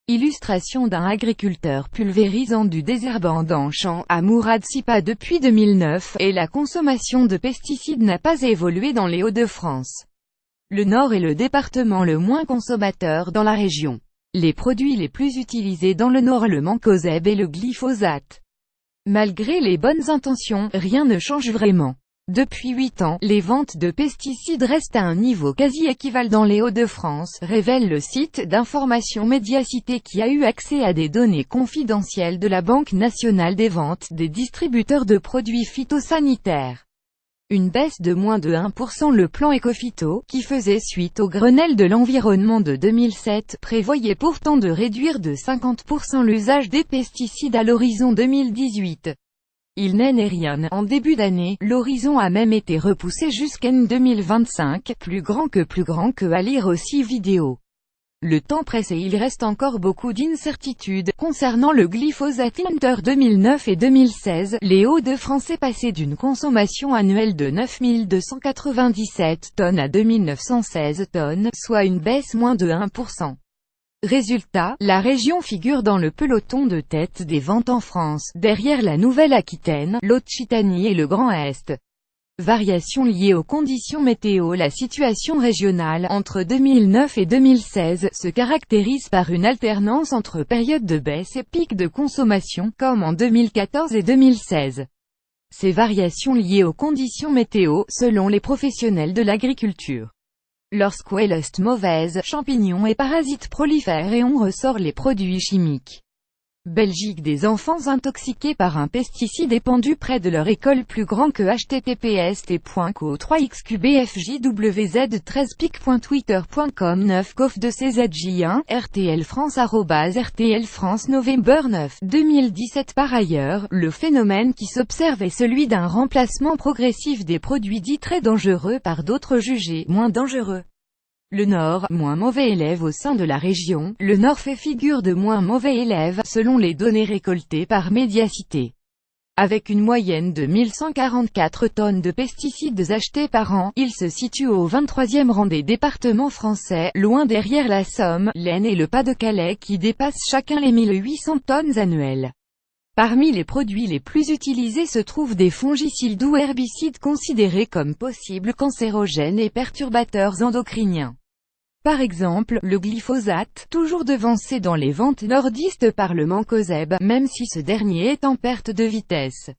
Illustration d'un agriculteur pulvérisant du désherbant en champ, à Mourad Sipa depuis 2009, et la consommation de pesticides n'a pas évolué dans les Hauts-de-France. Le Nord est le département le moins consommateur dans la région. Les produits les plus utilisés dans le Nord le mancozeb et le glyphosate. Malgré les bonnes intentions, rien ne change vraiment. Depuis 8 ans, les ventes de pesticides restent à un niveau quasi équivalent dans les Hauts-de-France, révèle le site d'information Mediacité qui a eu accès à des données confidentielles de la Banque nationale des ventes des distributeurs de produits phytosanitaires. Une baisse de moins de 1%. Le plan Ecophyto, qui faisait suite au Grenelle de l'environnement de 2007, prévoyait pourtant de réduire de 50% l'usage des pesticides à l'horizon 2018. Il n'est rien. En début d'année, l'horizon a même été repoussé jusqu'en 2025, plus grand que à lire aussi vidéo. Le temps presse et il reste encore beaucoup d'incertitudes concernant le glyphosate. Entre 2009 et 2016, les Hauts-de-France est passé d'une consommation annuelle de 9 297 tonnes à 2 916 tonnes, soit une baisse moins de 1%. Résultat, la région figure dans le peloton de tête des ventes en France, derrière la Nouvelle-Aquitaine, l'Occitanie et le Grand Est. Variations liées aux conditions météo. La situation régionale, entre 2009 et 2016, se caractérise par une alternance entre périodes de baisse et pics de consommation, comme en 2014 et 2016. Ces variations liées aux conditions météo, selon les professionnels de l'agriculture. Lorsqu'ouest mauvaise, champignons et parasites prolifèrent et on ressort les produits chimiques. Belgique. Des enfants intoxiqués par un pesticide épandu près de leur école. Plus grand que https://co3xqbfj13pic.twitter.com 9 cof de CZJ1, RTL France @RTL France November 9, 2017. Par ailleurs, le phénomène qui s'observe est celui d'un remplacement progressif des produits dits très dangereux par d'autres jugés moins dangereux. Le Nord, moins mauvais élève au sein de la région, le Nord fait figure de moins mauvais élève, selon les données récoltées par Mediacité. Avec une moyenne de 1144 tonnes de pesticides achetés par an, il se situe au 23e rang des départements français, loin derrière la Somme, l'Aisne et le Pas-de-Calais qui dépassent chacun les 1800 tonnes annuelles. Parmi les produits les plus utilisés se trouvent des fongicides ou herbicides considérés comme possibles cancérogènes et perturbateurs endocriniens. Par exemple, le glyphosate, toujours devancé dans les ventes nordistes par le mancozeb, même si ce dernier est en perte de vitesse.